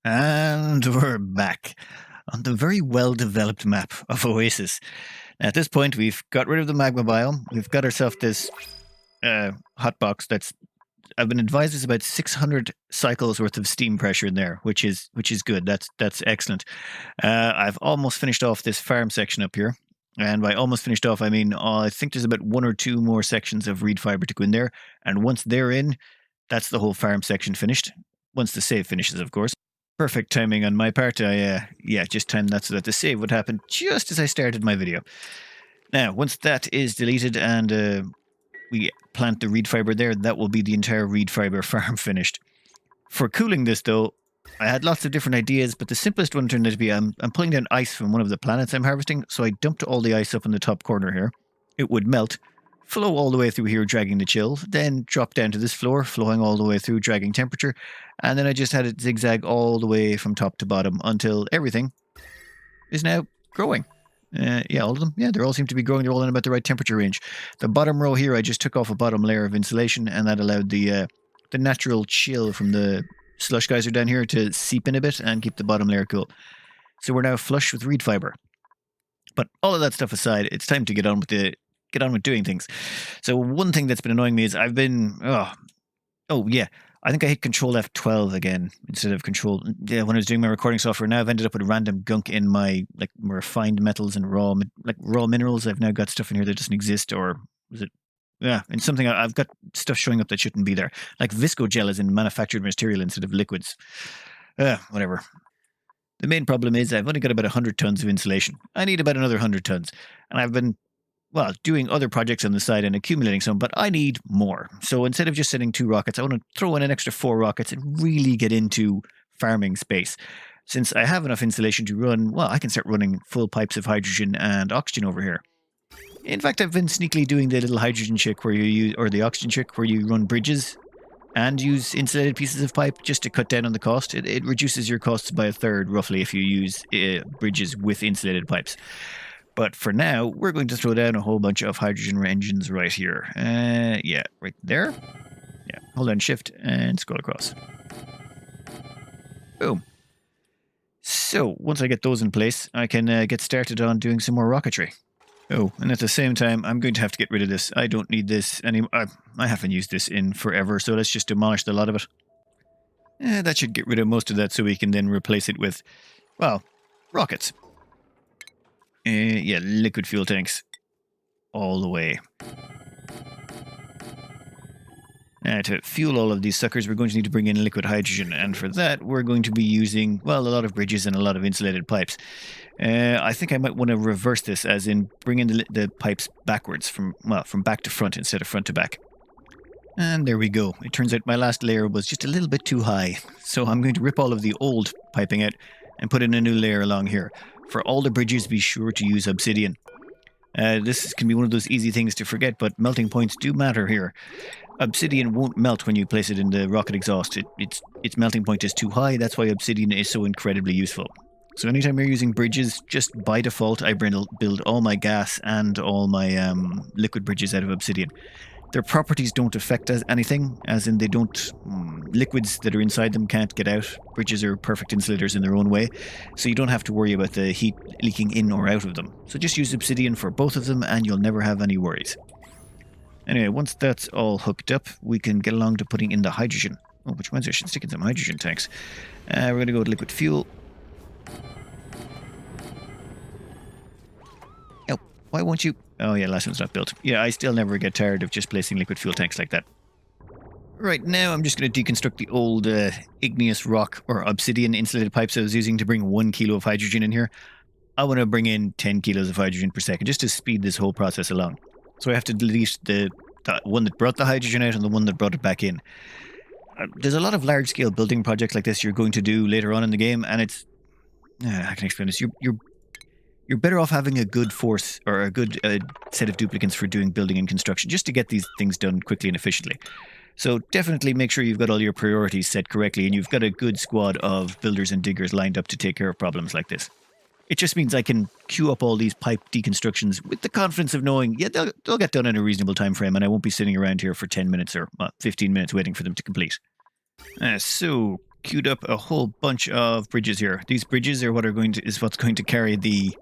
And we're back on the very well-developed map of Oasis. At this point, we've got rid of the magma biome. We've got ourselves this hotbox that's, I've been advised, is about 600 cycles worth of steam pressure in there, which is good. That's excellent. I've almost finished off this farm section up here. And by almost finished off, I mean, I think there's about one or two more sections of reed fiber to go in there. And once they're in, that's the whole farm section finished. Once the save finishes, of course. Perfect timing on my part. I just timed that so that the save would happen just as I started my video. Now, once that is deleted and we plant the reed fiber there, that will be the entire reed fiber farm finished. For cooling this, though, I had lots of different ideas, but the simplest one turned out to be I'm pulling down ice from one of the planets I'm harvesting, so I dumped all the ice up in the top corner here. It would melt, flow all the way through here, dragging the chill, then drop down to this floor, flowing all the way through, dragging temperature, and then I just had it zigzag all the way from top to bottom until everything is now growing. All of them. Yeah, they all seem to be growing. They're all in about the right temperature range. The bottom row here, I just took off a bottom layer of insulation, and that allowed the natural chill from the slush geyser down here to seep in a bit and keep the bottom layer cool. So we're now flush with reed fiber. But all of that stuff aside, it's time to get on with doing things. So one thing that's been annoying me is I've been I think I hit Control F12 again instead of Control. Yeah, when I was doing my recording software, now I've ended up with random gunk in my refined metals and raw minerals. I've now got stuff in here that doesn't exist, or was it? Yeah, and something I've got stuff showing up that shouldn't be there. Like viscogel is in manufactured material instead of liquids. Whatever. The main problem is I've only got about 100 tons of insulation. I need about another 100 tons, and I've been doing other projects on the side and accumulating some, but I need more. So instead of just sending 2 rockets, I want to throw in an extra 4 rockets and really get into farming space. Since I have enough insulation to run, I can start running full pipes of hydrogen and oxygen over here. In fact, I've been sneakily doing the little hydrogen trick where you use, or the oxygen trick where you run bridges and use insulated pieces of pipe just to cut down on the cost. It reduces your costs by a third, roughly, if you use bridges with insulated pipes. But for now, we're going to throw down a whole bunch of hydrogen engines right here. Right there. Yeah, hold down shift and scroll across. Boom. So once I get those in place, I can get started on doing some more rocketry. Oh, and at the same time, I'm going to have to get rid of this. I don't need this anymore. I haven't used this in forever, so let's just demolish the lot of it. That should get rid of most of that so we can then replace it with, rockets. Liquid fuel tanks. All the way. To fuel all of these suckers, we're going to need to bring in liquid hydrogen. And for that, we're going to be using, a lot of bridges and a lot of insulated pipes. I think I might want to reverse this, as in bring in the pipes backwards, from back to front instead of front to back. And there we go. It turns out my last layer was just a little bit too high. So I'm going to rip all of the old piping out and put in a new layer along here. For all the bridges, be sure to use obsidian. This can be one of those easy things to forget, but melting points do matter here. Obsidian won't melt when you place it in the rocket exhaust. Its melting point is too high. That's why obsidian is so incredibly useful. So anytime you're using bridges, just by default, I build all my gas and all my liquid bridges out of obsidian. Their properties don't affect anything, as in they don't... liquids that are inside them can't get out. Bridges are perfect insulators in their own way, so you don't have to worry about the heat leaking in or out of them. So just use obsidian for both of them and you'll never have any worries. Anyway, once that's all hooked up, we can get along to putting in the hydrogen. Oh, which ones I should stick in some hydrogen tanks. We're going to go with liquid fuel. Oh, why won't you... Oh yeah, last one's not built. Yeah, I still never get tired of just placing liquid fuel tanks like that. Right now, I'm just going to deconstruct the old igneous rock or obsidian insulated pipes I was using to bring 1 kilo of hydrogen in here. I want to bring in 10 kilos of hydrogen per second just to speed this whole process along. So I have to delete the one that brought the hydrogen out and the one that brought it back in. There's a lot of large-scale building projects like this you're going to do later on in the game, and it's... I can explain this. You're better off having a good force or a good set of duplicants for doing building and construction, just to get these things done quickly and efficiently. So definitely make sure you've got all your priorities set correctly and you've got a good squad of builders and diggers lined up to take care of problems like this. It just means I can queue up all these pipe deconstructions with the confidence of knowing, they'll get done in a reasonable time frame, and I won't be sitting around here for 10 minutes or 15 minutes waiting for them to complete. So queued up a whole bunch of bridges here. These bridges are what's going to carry the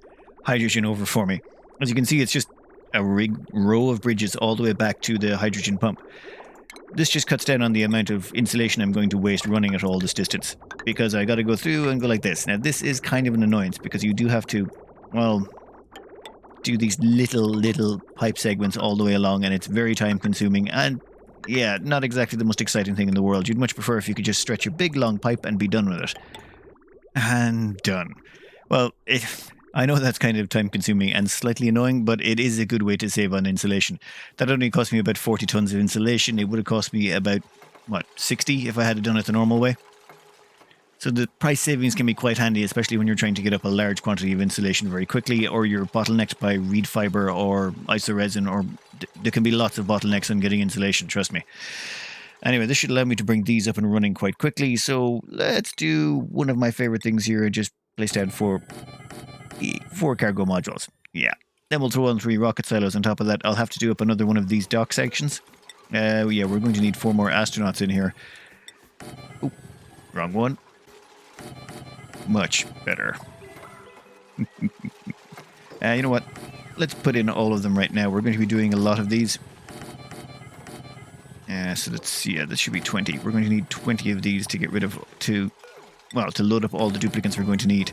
hydrogen over for me. As you can see, it's just a row of bridges all the way back to the hydrogen pump. This just cuts down on the amount of insulation I'm going to waste running at all this distance, because I got to go through and go like this. Now, this is kind of an annoyance because you do have to, well, do these little pipe segments all the way along, and it's very time consuming and yeah, not exactly the most exciting thing in the world. You'd much prefer if you could just stretch a big long pipe and be done with it. And done. Well, I know that's kind of time consuming and slightly annoying, but it is a good way to save on insulation. That only cost me about 40 tons of insulation. It would have cost me about, 60 if I had it done it the normal way. So the price savings can be quite handy, especially when you're trying to get up a large quantity of insulation very quickly, or you're bottlenecked by reed fiber or isoresin, or there can be lots of bottlenecks on getting insulation, trust me. Anyway, this should allow me to bring these up and running quite quickly, so let's do one of my favorite things here and just place down four cargo modules. Yeah. Then we'll throw on 3 rocket silos on top of that. I'll have to do up another one of these dock sections. Yeah, we're going to need 4 more astronauts in here. Oop, wrong one. Much better. You know what? Let's put in all of them right now. We're going to be doing a lot of these. So this should be 20. We're going to need 20 of these to get rid of, to load up all the duplicates we're going to need.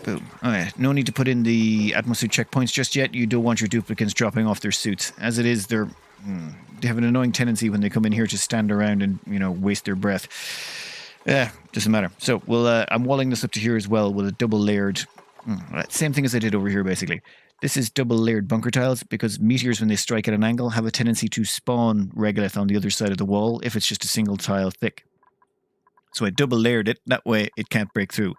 Boom. Alright, no need to put in the atmosuit checkpoints just yet. You don't want your duplicates dropping off their suits. As it is, they have an annoying tendency when they come in here to stand around and, waste their breath. Doesn't matter. So I'm walling this up to here as well with a double layered, same thing as I did over here basically. This is double layered bunker tiles because meteors, when they strike at an angle, have a tendency to spawn regolith on the other side of the wall if it's just a single tile thick. So I double layered it, that way it can't break through.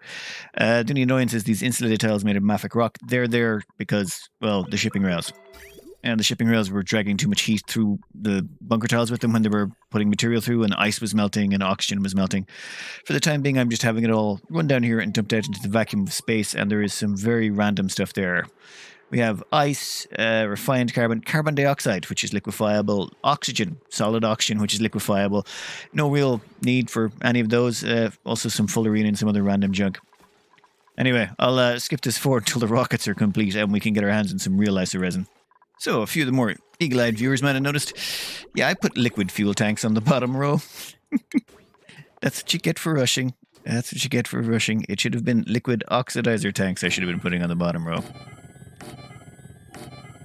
The only annoyance is these insulated tiles made of mafic rock. They're there because, the shipping rails. And the shipping rails were dragging too much heat through the bunker tiles with them when they were putting material through, and ice was melting and oxygen was melting. For the time being, I'm just having it all run down here and dumped out into the vacuum of space, and there is some very random stuff there. We have ice, refined carbon dioxide, which is liquefiable, oxygen, solid oxygen, which is liquefiable. No real need for any of those. Also some fullerene and some other random junk. Anyway, I'll skip this forward until the rockets are complete and we can get our hands on some real isoresin. So a few of the more eagle-eyed viewers might have noticed. Yeah, I put liquid fuel tanks on the bottom row. That's what you get for rushing. That's what you get for rushing. It should have been liquid oxidizer tanks I should have been putting on the bottom row.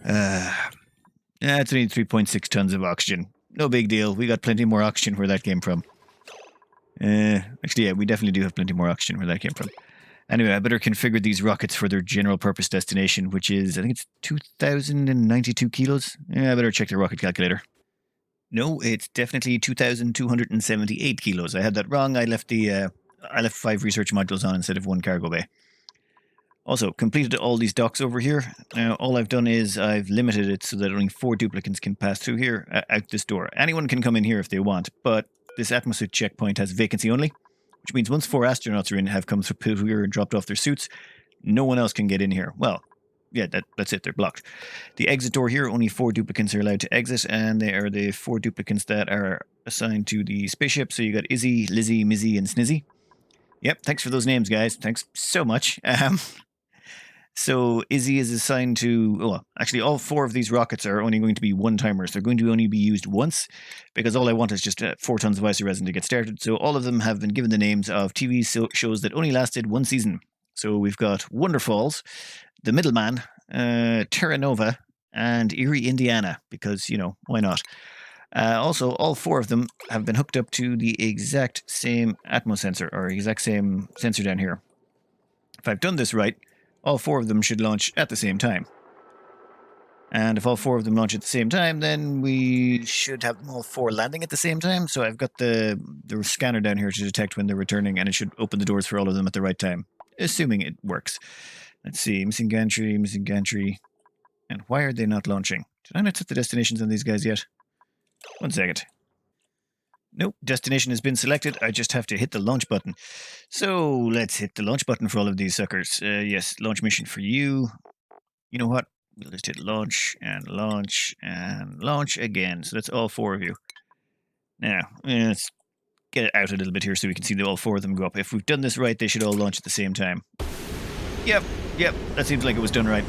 It's only 3.6 tons of oxygen. No big deal. We got plenty more oxygen where that came from. Actually, yeah, we definitely do have plenty more oxygen where that came from. Anyway, I better configure these rockets for their general purpose destination, which is, I think it's 2,092 kilos. Yeah, I better check the rocket calculator. No, it's definitely 2,278 kilos. I had that wrong. I left 5 research modules on instead of 1 cargo bay. Also, completed all these docks over here. Now, all I've done is I've limited it so that only 4 duplicates can pass through here, out this door. Anyone can come in here if they want, but this atmosphere checkpoint has vacancy only, which means once 4 astronauts are in, have come through here and dropped off their suits, no one else can get in here. Well, yeah, that's it. They're blocked. The exit door here, only 4 duplicates are allowed to exit, and they are the 4 duplicates that are assigned to the spaceship. So you got Izzy, Lizzie, Mizzy, and Snizzy. Yep, thanks for those names, guys. Thanks so much. So Izzy is assigned to, actually all 4 of these rockets are only going to be one-timers. They're going to only be used once because all I want is just 4 tons of isoresin to get started. So all of them have been given the names of TV shows that only lasted 1 season. So we've got Wonder Falls, The Middleman, Terra Nova, and Erie, Indiana, because, why not? Also, all 4 of them have been hooked up to the exact same Atmos sensor, or exact same sensor down here. If I've done this right, all 4 of them should launch at the same time. And if all 4 of them launch at the same time, then we should have them all 4 landing at the same time. So I've got the scanner down here to detect when they're returning, and it should open the doors for all of them at the right time, assuming it works. Let's see, missing gantry. And why are they not launching? Did I not set the destinations on these guys yet? 1 second. Nope, destination has been selected. I just have to hit the launch button. So let's hit the launch button for all of these suckers. Yes, launch mission for you. You know what? We'll just hit launch and launch and launch again. So that's all 4 of you. Now, let's get it out a little bit here so we can see all four of them go up. If we've done this right, they should all launch at the same time. Yep, that seems like it was done right.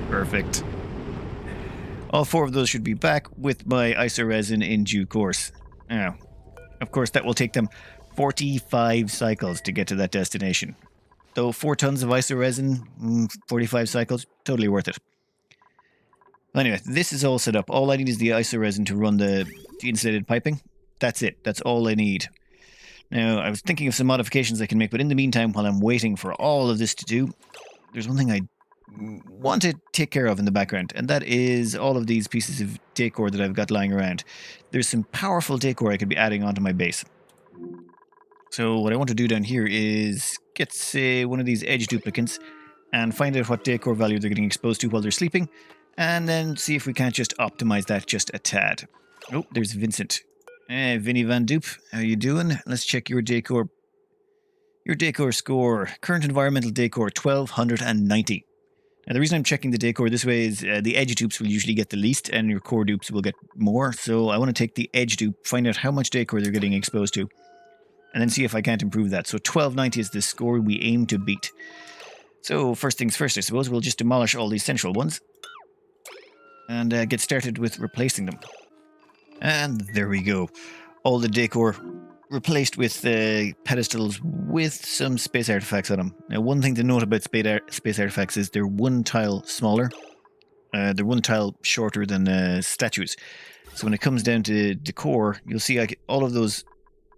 Perfect. All four of those should be back with my isoresin in due course. Now, of course, that will take them 45 cycles to get to that destination. Though 4 tons of isoresin, 45 cycles, totally worth it. Anyway, this is all set up. All I need is the isoresin to run the insulated piping. That's it. That's all I need. Now, I was thinking of some modifications I can make, but in the meantime, while I'm waiting for all of this to do, there's one thing I want to take care of in the background, and that is all of these pieces of decor that I've got lying around. There's some powerful decor I could be adding onto my base. So what I want to do down here is get, say, one of these edge duplicants and find out what decor value they're getting exposed to while they're sleeping, and then see if we can't just optimize that just a tad. Oh, there's Vincent. Vinny Van Dupe, how you doing? Let's check your decor. Your decor score. Current environmental decor, 1290. Now, the reason I'm checking the decor this way is the edge dupes will usually get the least, and your core dupes will get more. So I want to take the edge dupe, find out how much decor they're getting exposed to, and then see if I can't improve that. So 1290 is the score we aim to beat. So first things first, I suppose, we'll just demolish all these central ones and get started with replacing them. And there we go. All the decor replaced with pedestals with some space artifacts on them. Now, one thing to note about space artifacts is they're one tile smaller. They're one tile shorter than statues. So when it comes down to decor, you'll see all of those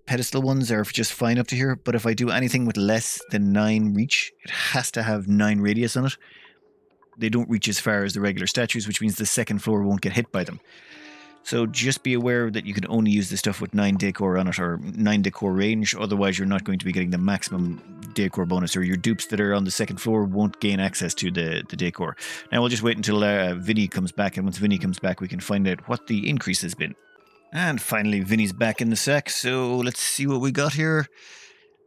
pedestal ones are just fine up to here. But if I do anything with less than 9 reach, it has to have 9 radius on it. They don't reach as far as the regular statues, which means the second floor won't get hit by them. So just be aware that you can only use the stuff with 9 decor on it, or 9 decor range, otherwise you're not going to be getting the maximum decor bonus, or your dupes that are on the second floor won't gain access to the decor. Now we'll just wait until Vinny comes back, and once Vinny comes back we can find out what the increase has been. And finally Vinny's back in the sack, so let's see what we got here.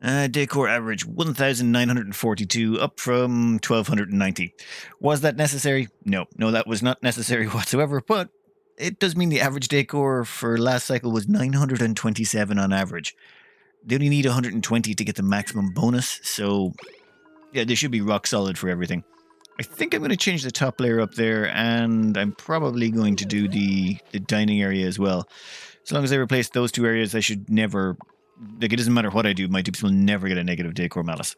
Decor average 1,942, up from 1,290. Was that necessary? No, that was not necessary whatsoever, but it does mean the average decor for last cycle was 927 on average. They only need 120 to get the maximum bonus, so yeah, they should be rock solid for everything. I think I'm going to change the top layer up there, and I'm probably going to do the dining area as well. As long as I replace those 2 areas, I should never... Like, it doesn't matter what I do, my dupes will never get a negative decor malus.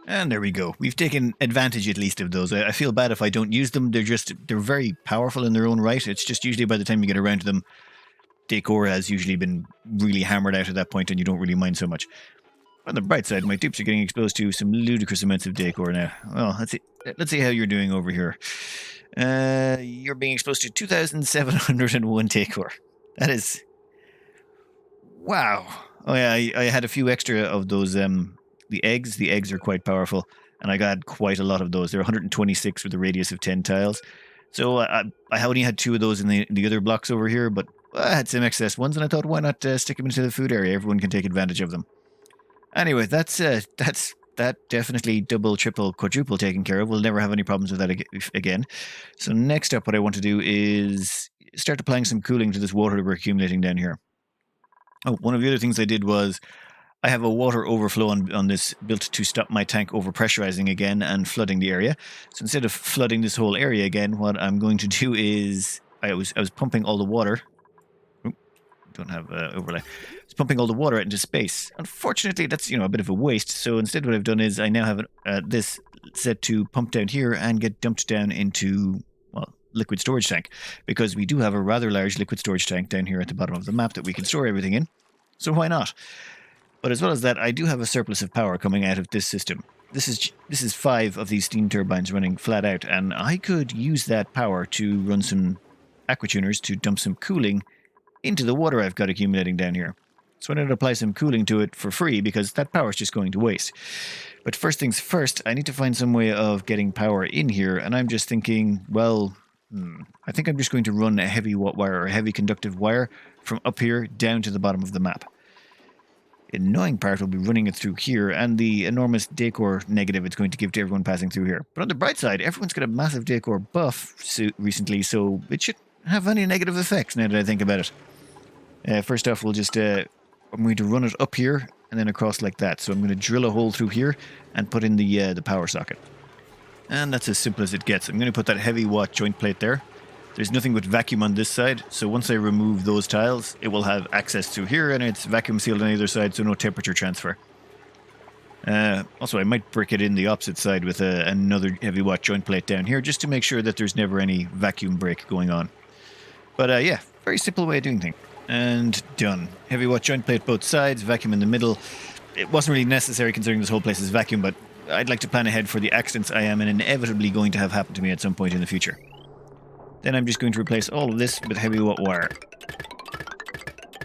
And there we go. We've taken advantage at least of those. I feel bad if I don't use them. They're very powerful in their own right. It's just usually by the time you get around to them, decor has usually been really hammered out at that point and you don't really mind so much. On the bright side, my dupes are getting exposed to some ludicrous amounts of decor now. Well, let's see how you're doing over here. You're being exposed to 2,701 decor. That is... Wow. Oh yeah, I had a few extra of those, the eggs. The eggs are quite powerful, and I got quite a lot of those. They're 126 with a radius of 10 tiles. So I only had 2 of those in the other blocks over here, but I had some excess ones, and I thought, why not stick them into the food area? Everyone can take advantage of them. Anyway, that's that definitely double, triple, quadruple taken care of. We'll never have any problems with that again. So next up, what I want to do is start applying some cooling to this water that we're accumulating down here. Oh, one of the other things I did was I have a water overflow on this built to stop my tank overpressurizing again and flooding the area. So instead of flooding this whole area again, what I'm going to do is I was pumping all the water. Don't have overlay. I was pumping all the water out into space. Unfortunately, that's a bit of a waste. So instead, what I've done is I now have this set to pump down here and get dumped down into liquid storage tank, because we do have a rather large liquid storage tank down here at the bottom of the map that we can store everything in. So why not? But as well as that, I do have a surplus of power coming out of this system. This is 5 of these steam turbines running flat out, and I could use that power to run some aquatuners to dump some cooling into the water I've got accumulating down here. So I'm going to apply some cooling to it for free, because that power is just going to waste. But first things first, I need to find some way of getting power in here, and I'm just thinking, well... I think I'm just going to run a heavy watt wire, or a heavy conductive wire, from up here down to the bottom of the map. The annoying part will be running it through here, and the enormous decor negative it's going to give to everyone passing through here. But on the bright side, everyone's got a massive decor buff recently, so it should have any negative effects now that I think about it. First off, we'll just, I'm going to run it up here and then across like that. So I'm going to drill a hole through here and put in the power socket. And that's as simple as it gets. I'm going to put that heavy watt joint plate there. There's nothing but vacuum on this side, so once I remove those tiles, it will have access through here, and it's vacuum sealed on either side, so no temperature transfer. Also, I might brick it in the opposite side with another heavy watt joint plate down here, just to make sure that there's never any vacuum break going on. But yeah, very simple way of doing things. And done. Heavy watt joint plate both sides, vacuum in the middle. It wasn't really necessary considering this whole place is vacuum, but I'd like to plan ahead for the accidents I am inevitably going to have happen to me at some point in the future. Then I'm just going to replace all of this with heavy watt wire.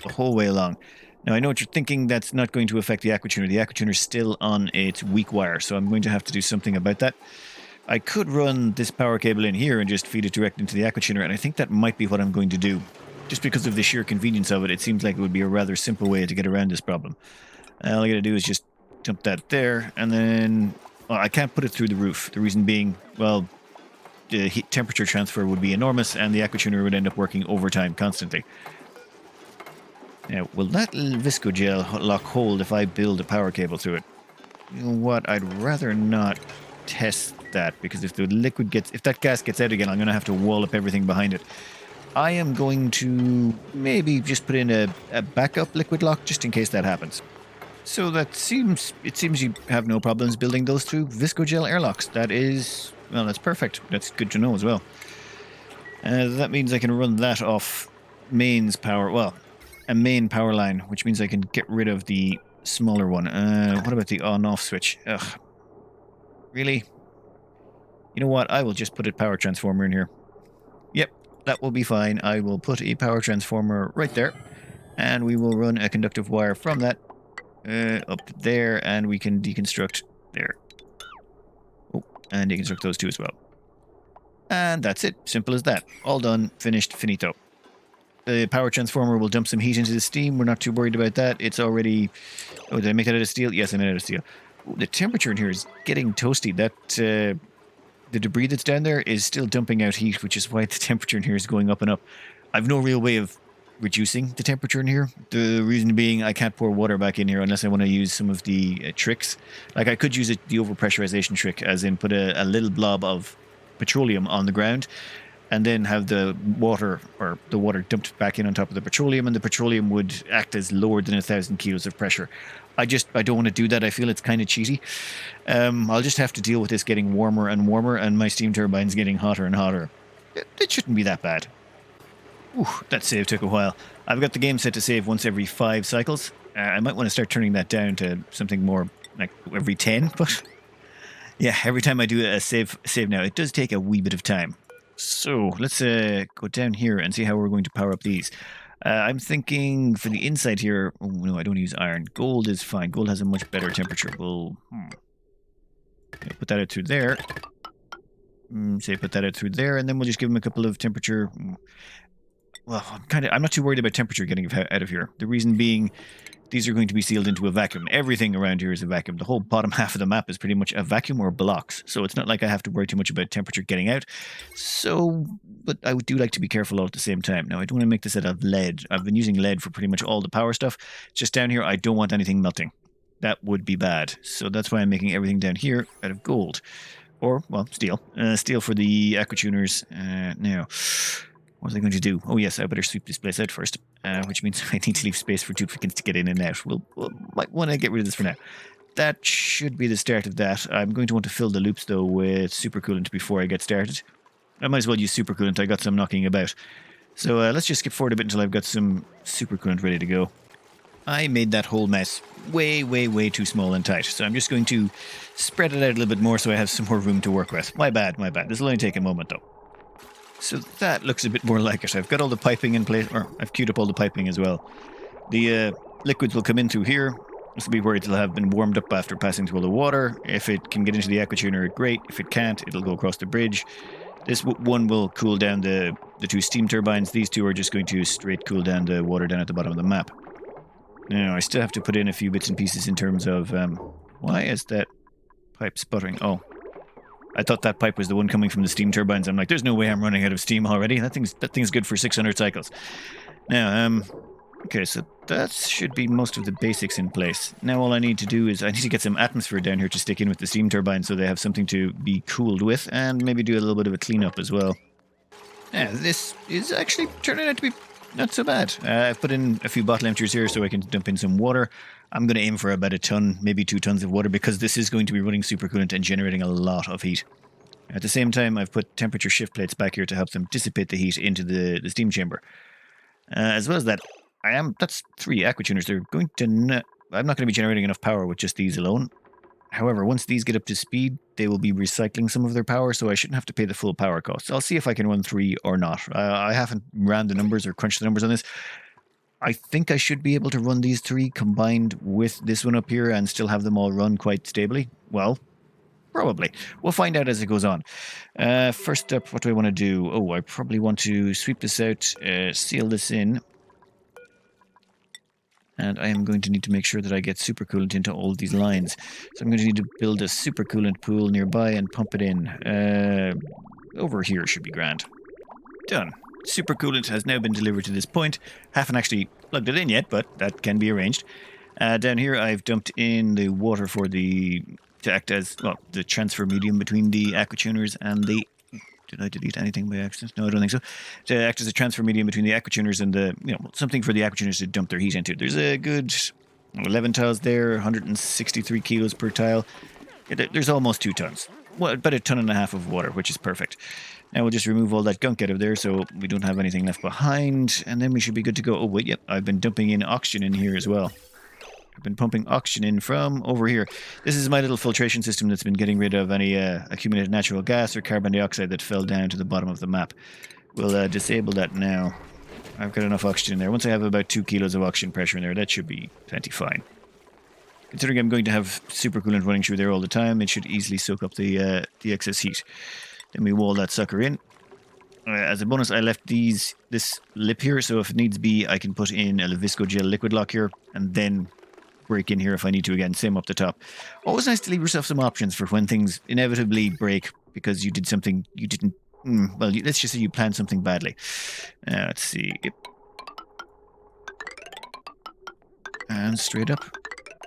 The whole way along. Now I know what you're thinking, that's not going to affect the aquatuner. The aquatuner's still on its weak wire, so I'm going to have to do something about that. I could run this power cable in here and just feed it direct into the aquatuner, and I think that might be what I'm going to do. Just because of the sheer convenience of it, it seems like it would be a rather simple way to get around this problem. All I gotta do is just dump that there, and then... Well, I can't put it through the roof. The reason being, well, the heat temperature transfer would be enormous, and the aquatuner would end up working overtime constantly. Now, will that viscogel lock hold if I build a power cable through it? You know what? I'd rather not test that, because if the liquid gets... If that gas gets out again, I'm going to have to wall up everything behind it. I am going to maybe just put in a backup liquid lock, just in case that happens. So that seems... It seems you have no problems building those through viscogel airlocks. That is... Well, that's perfect. That's good to know as well. That means I can run that off mains power... Well... a main power line, which means I can get rid of the smaller one. What about the on-off switch? Ugh. Really? You know what? I will just put a power transformer in here. Yep, that will be fine. I will put a power transformer right there, and we will run a conductive wire from that up there, and we can deconstruct there. Oh, and deconstruct those two as well. And that's it. Simple as that. All done. Finished. Finito. The power transformer will dump some heat into the steam. We're not too worried about that. It's already... Oh, did I make that out of steel? Yes, I made it out of steel. Ooh, the temperature in here is getting toasty. That the debris that's down there is still dumping out heat, which is why the temperature in here is going up and up. I've no real way of reducing the temperature in here. The reason being I can't pour water back in here unless I want to use some of the tricks. Like I could use the overpressurization trick, as in put a little blob of petroleum on the ground, and then have the water dumped back in on top of the petroleum, and the petroleum would act as lower than 1,000 kilos of pressure. I don't want to do that. I feel it's kind of cheaty. I'll just have to deal with this getting warmer and warmer, and my steam turbines getting hotter and hotter. It shouldn't be that bad. Ooh, that save took a while. I've got the game set to save once every 5 cycles. I might want to start turning that down to something more like every 10, but yeah, every time I do a save now, it does take a wee bit of time. So let's go down here and see how we're going to power up these. I'm thinking for the inside here... Oh, no, I don't use iron. Gold is fine. Gold has a much better temperature. We'll put that out through there. Say put that out through there, and then we'll just give them a couple of temperature... Well, I'm not too worried about temperature getting out of here. The reason being, these are going to be sealed into a vacuum. Everything around here is a vacuum. The whole bottom half of the map is pretty much a vacuum or blocks. So it's not like I have to worry too much about temperature getting out. So, but I do like to be careful all at the same time. Now, I don't want to make this out of lead. I've been using lead for pretty much all the power stuff. Just down here, I don't want anything melting. That would be bad. So that's why I'm making everything down here out of gold. Or, well, steel. Steel for the aquatuners. Now... What was I going to do? Oh yes, I better sweep this place out first, which means I need to leave space for duplicates to get in and out. We'll might want to get rid of this for now. That should be the start of that. I'm going to want to fill the loops though with supercoolant before I get started. I might as well use supercoolant. I got some knocking about. So let's just skip forward a bit until I've got some supercoolant ready to go. I made that whole mess way, way, way too small and tight. So I'm just going to spread it out a little bit more so I have some more room to work with. My bad, my bad. This will only take a moment though. So that looks a bit more like it. I've got all the piping in place, or I've queued up all the piping as well. The liquids will come in through here. This will be where it'll have been warmed up after passing through all the water. If it can get into the aquatuner, great. If it can't, it'll go across the bridge. This one will cool down the 2 steam turbines. These 2 are just going to straight cool down the water down at the bottom of the map. Now, I still have to put in a few bits and pieces in terms of... why is that pipe sputtering? Oh. I thought that pipe was the one coming from the steam turbines. I'm like, there's no way I'm running out of steam already. That thing's good for 600 cycles. Now, okay, so that should be most of the basics in place. Now all I need to do is I need to get some atmosphere down here to stick in with the steam turbine so they have something to be cooled with, and maybe do a little bit of a cleanup as well. Yeah, this is actually turning out to be not so bad. I've put in a few bottle emptiers here so I can dump in some water. I'm going to aim for about a ton, maybe 2 tons of water, because this is going to be running supercoolant and generating a lot of heat. At the same time, I've put temperature shift plates back here to help them dissipate the heat into the steam chamber. As well as that, that's 3 aqua tuners. They're going to I'm not going to be generating enough power with just these alone. However, once these get up to speed, they will be recycling some of their power, so I shouldn't have to pay the full power cost. I'll see if I can run 3 or not. I haven't ran the numbers or crunched the numbers on this. I think I should be able to run these 3 combined with this one up here and still have them all run quite stably. Well, probably. We'll find out as it goes on. First up, what do I want to do? Oh, I probably want to sweep this out, seal this in. And I am going to need to make sure that I get supercoolant into all these lines. So I'm going to need to build a supercoolant pool nearby and pump it in. Over here should be grand. Done. Supercoolant has now been delivered to this point. Haven't actually plugged it in yet, but that can be arranged. Down here I've dumped in the water for to act as, well, the transfer medium between the aqua tuners and the... Did I delete anything by accident? No, I don't think so. To act as a transfer medium between the aqua tuners and something for the aqua tuners to dump their heat into. There's a good 11 tiles there, 163 kilos per tile. There's almost 2 tons. Well, about 1.5 tons of water, which is perfect. Now we'll just remove all that gunk out of there so we don't have anything left behind, and then we should be good to go. Oh, wait, yep, I've been dumping in oxygen in here as well. I've been pumping oxygen in from over here. This is my little filtration system that's been getting rid of any accumulated natural gas or carbon dioxide that fell down to the bottom of the map. We'll disable that now. I've got enough oxygen in there. Once I have about 2 kilos of oxygen pressure in there, that should be plenty fine. Considering I'm going to have supercoolant running through there all the time, it should easily soak up the excess heat. Then we wall that sucker in. As a bonus, I left this lip here, so if it needs be, I can put in a Visco gel liquid lock here, and then break in here if I need to again. Same up the top. Always nice to leave yourself some options for when things inevitably break because you did something you didn't... well, let's just say you planned something badly. Let's see. Yep. And straight up.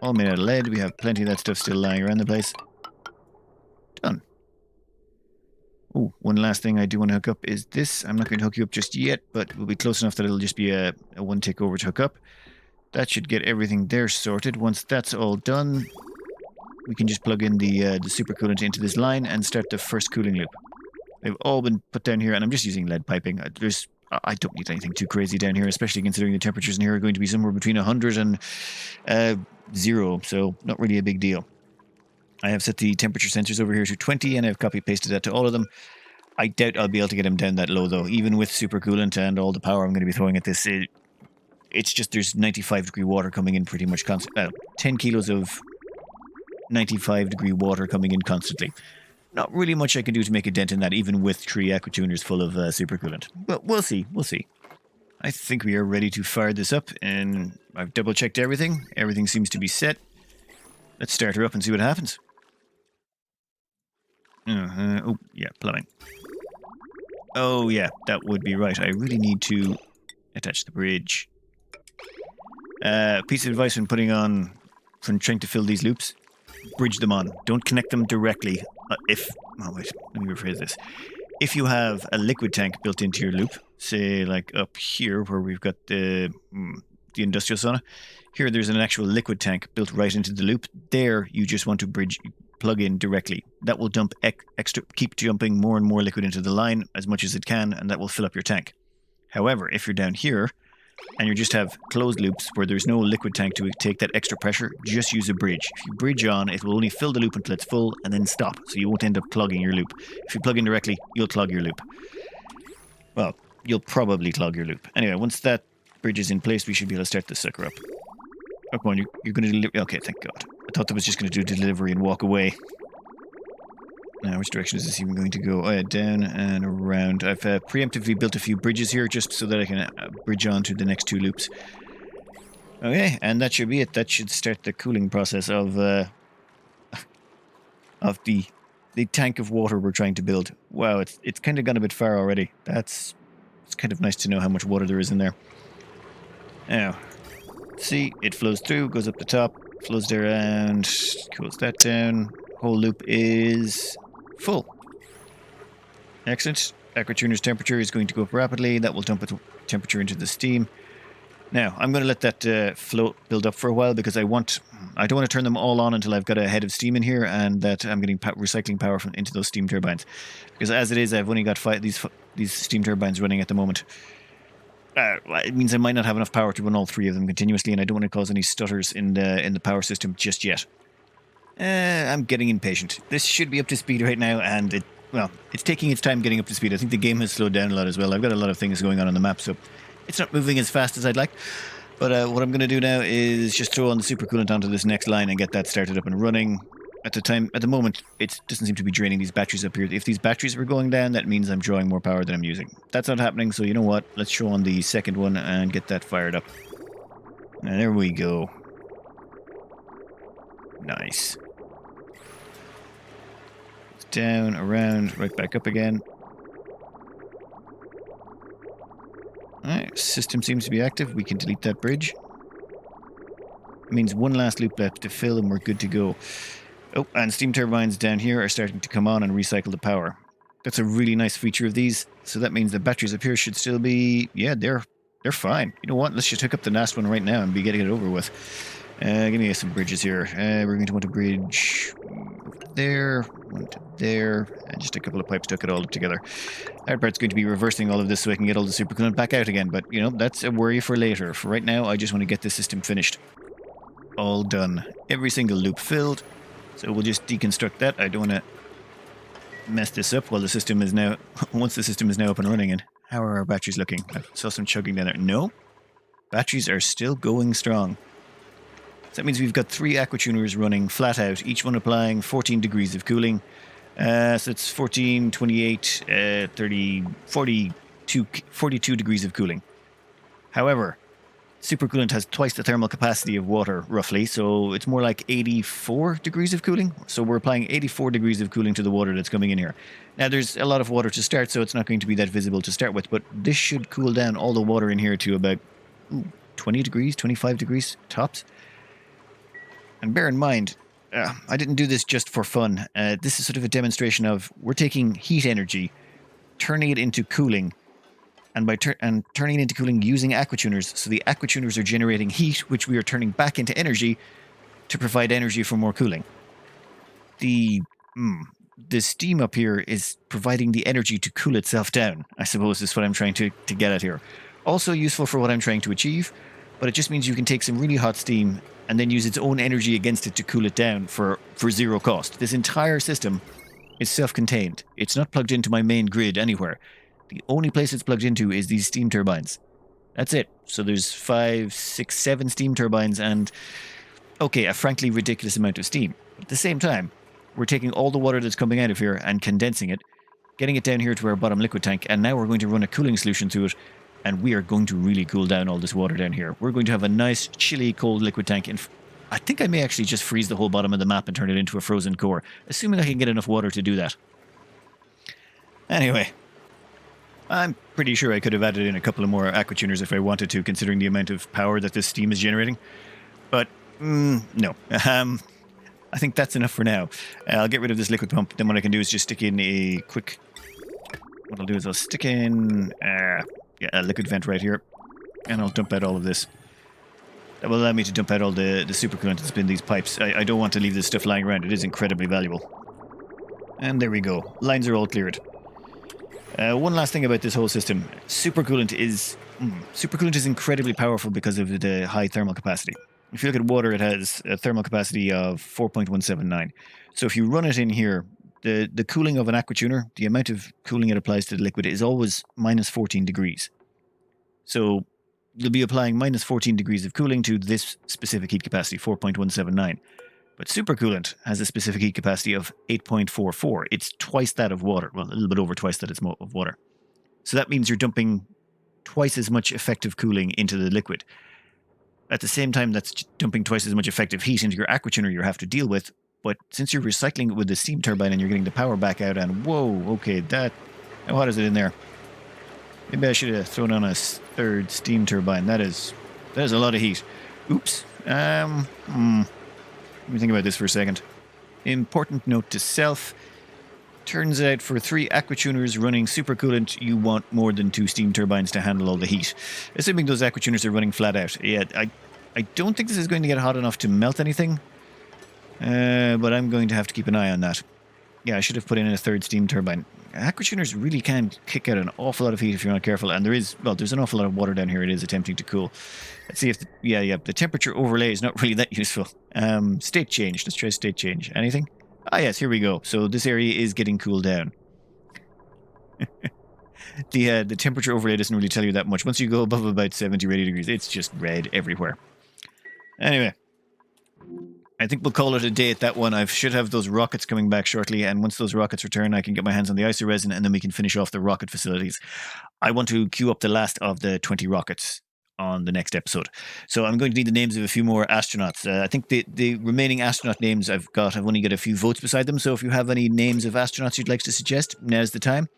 All made out of lead. We have plenty of that stuff still lying around the place. Done. Oh, one last thing I do want to hook up is this. I'm not going to hook you up just yet, but we'll be close enough that it'll just be a one tick over to hook up. That should get everything there sorted. Once that's all done, we can just plug in the supercoolant into this line and start the first cooling loop. They've all been put down here, and I'm just using lead piping. I don't need anything too crazy down here, especially considering the temperatures in here are going to be somewhere between 100 and 0, so not really a big deal. I have set the temperature sensors over here to 20, and I've copy-pasted that to all of them. I doubt I'll be able to get them down that low, though. Even with supercoolant and all the power I'm going to be throwing at this, it's just there's 95-degree water coming in pretty much constantly. 10 kilos of 95-degree water coming in constantly. Not really much I can do to make a dent in that, even with 3 aqua tuners full of supercoolant. But we'll see. We'll see. I think we are ready to fire this up, and I've double-checked everything. Everything seems to be set. Let's start her up and see what happens. Oh, yeah, plumbing. Oh, yeah, that would be right. I really need to attach the bridge. Piece of advice when trying to fill these loops, bridge them on. Don't connect them directly. Oh wait, let me rephrase this. If you have a liquid tank built into your loop, say like up here where we've got the industrial sauna, here there's an actual liquid tank built right into the loop. There you just want to plug in directly. That will dump keep dumping more and more liquid into the line as much as it can, and that will fill up your tank. However, if you're down here and you just have closed loops where there's no liquid tank to take that extra pressure, just use a bridge. If you bridge on, it will only fill the loop until it's full and then stop, so you won't end up clogging your loop. If you plug in directly, you'll clog your loop. Well, you'll probably clog your loop. Anyway, once that bridge is in place, we should be able to start this sucker up. Oh, come on, you're going to deliver... Okay, thank God. I thought that was just going to do delivery and walk away. Now, which direction is this even going to go? Oh, yeah, down and around. I've preemptively built a few bridges here just so that I can bridge on to the next 2 loops. Okay, and that should be it. That should start the cooling process of the the tank of water we're trying to build. Wow, it's kind of gone a bit far already. It's kind of nice to know how much water there is in there. Now, see, it flows through, goes up the top, flows around, cools that down. Whole loop is full. Excellent. Aquatuner's temperature is going to go up rapidly. That will dump its temperature into the steam. Now, I'm going to let that float build up for a while because I don't want to turn them all on until I've got a head of steam in here and that I'm getting recycling power into those steam turbines. Because as it is, I've only got these steam turbines running at the moment. It means I might not have enough power to run all three of them continuously, and I don't want to cause any stutters in the power system just yet. I'm getting impatient. This should be up to speed right now, and it's taking its time getting up to speed. I think the game has slowed down a lot as well. I've got a lot of things going on the map, so it's not moving as fast as I'd like. But what I'm going to do now is just throw on the supercoolant onto this next line and get that started up and running. At the moment, it doesn't seem to be draining these batteries up here. If these batteries were going down, that means I'm drawing more power than I'm using. That's not happening, so you know what? Let's show on the second one and get that fired up. And there we go. Nice. It's down, around, right back up again. Alright, system seems to be active. We can delete that bridge. It means one last loop left to fill and we're good to go. Oh, and steam turbines down here are starting to come on and recycle the power. That's a really nice feature of these. So that means the batteries up here should still be... Yeah, they're fine. You know what? Let's just hook up the last one right now and be getting it over with. Give me some bridges here. We're going to want a bridge there, one to there, and just a couple of pipes to hook it all together. That part's going to be reversing all of this so I can get all the supercoolant back out again. But, you know, that's a worry for later. For right now, I just want to get this system finished. All done. Every single loop filled. So we'll just deconstruct that. I don't want to mess this up while the system is now... Once the system is now up and running. And how are our batteries looking? I saw some chugging down there. No. Batteries are still going strong. So that means we've got 3 aquatuners running flat out, each one applying 14 degrees of cooling. So it's 14, 28, 30, 42 degrees of cooling. However, supercoolant has twice the thermal capacity of water, roughly, so it's more like 84 degrees of cooling. So we're applying 84 degrees of cooling to the water that's coming in here. Now, there's a lot of water to start, so it's not going to be that visible to start with, but this should cool down all the water in here to about 20 degrees, 25 degrees tops. And bear in mind, I didn't do this just for fun. This is sort of a demonstration of we're taking heat energy, turning it into cooling, and by turning it into cooling using aquatuners. So the aquatuners are generating heat, which we are turning back into energy to provide energy for more cooling. The steam up here is providing the energy to cool itself down, I suppose is what I'm trying to get at here. Also useful for what I'm trying to achieve, but it just means you can take some really hot steam and then use its own energy against it to cool it down for zero cost. This entire system is self-contained. It's not plugged into my main grid anywhere. The only place it's plugged into is these steam turbines. That's it. So there's 5, 6, 7 steam turbines and, okay, a frankly ridiculous amount of steam. But at the same time, we're taking all the water that's coming out of here and condensing it, getting it down here to our bottom liquid tank, and now we're going to run a cooling solution through it, and we are going to really cool down all this water down here. We're going to have a nice, chilly, cold liquid tank. And I think I may actually just freeze the whole bottom of the map and turn it into a frozen core, assuming I can get enough water to do that. Anyway, I'm pretty sure I could have added in a couple of more aquatuners if I wanted to, considering the amount of power that this steam is generating. But, no. I think that's enough for now. I'll get rid of this liquid pump. Then what I can do is just stick in a quick... What I'll do is I'll stick in... a liquid vent right here, and I'll dump out all of this. That will allow me to dump out all the supercoolant that's been in these pipes. I don't want to leave this stuff lying around. It is incredibly valuable. And there we go. Lines are all cleared. One last thing about this whole system. Supercoolant is incredibly powerful because of the high thermal capacity. If you look at water, it has a thermal capacity of 4.179. So if you run it in here, the cooling of an aquatuner, the amount of cooling it applies to the liquid is always minus 14 degrees. So you'll be applying minus 14 degrees of cooling to this specific heat capacity, 4.179. But supercoolant has a specific heat capacity of 8.44. It's twice that of water. Well, a little bit over twice that of water. So that means you're dumping twice as much effective cooling into the liquid. At the same time, that's dumping twice as much effective heat into your aquatuner you have to deal with, but since you're recycling it with the steam turbine and you're getting the power back out, and whoa, okay, that, how hot is it in there? Maybe I should have thrown on a third steam turbine. That is a lot of heat. Oops. Let me think about this for a second. Important note to self. Turns out for 3 aquatuners running supercoolant, you want more than 2 steam turbines to handle all the heat. Assuming those aquatuners are running flat out. Yeah, I don't think this is going to get hot enough to melt anything. But I'm going to have to keep an eye on that. Yeah, I should have put in a third steam turbine. Aquatuners really can kick out an awful lot of heat if you're not careful. And there's an awful lot of water down here. It is attempting to cool. Let's see if, the temperature overlay is not really that useful. State change. Let's try state change. Anything? Ah, yes, here we go. So this area is getting cooled down. The temperature overlay doesn't really tell you that much. Once you go above about 70 or 80 degrees, it's just red everywhere. Anyway, I think we'll call it a day at that one. I should have those rockets coming back shortly, and once those rockets return, I can get my hands on the isoresin, and then we can finish off the rocket facilities. I want to queue up the last of the 20 rockets on the next episode. So I'm going to need the names of a few more astronauts. I think the remaining astronaut names I've only got a few votes beside them, so if you have any names of astronauts you'd like to suggest, now's the time.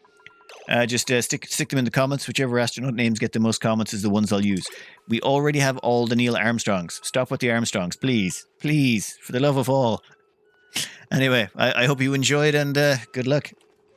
Just stick them in the comments. Whichever astronaut names get the most comments is the ones I'll use. We already have all the Neil Armstrongs. Stop with the Armstrongs, please. Please, for the love of all. Anyway, I hope you enjoyed, and good luck.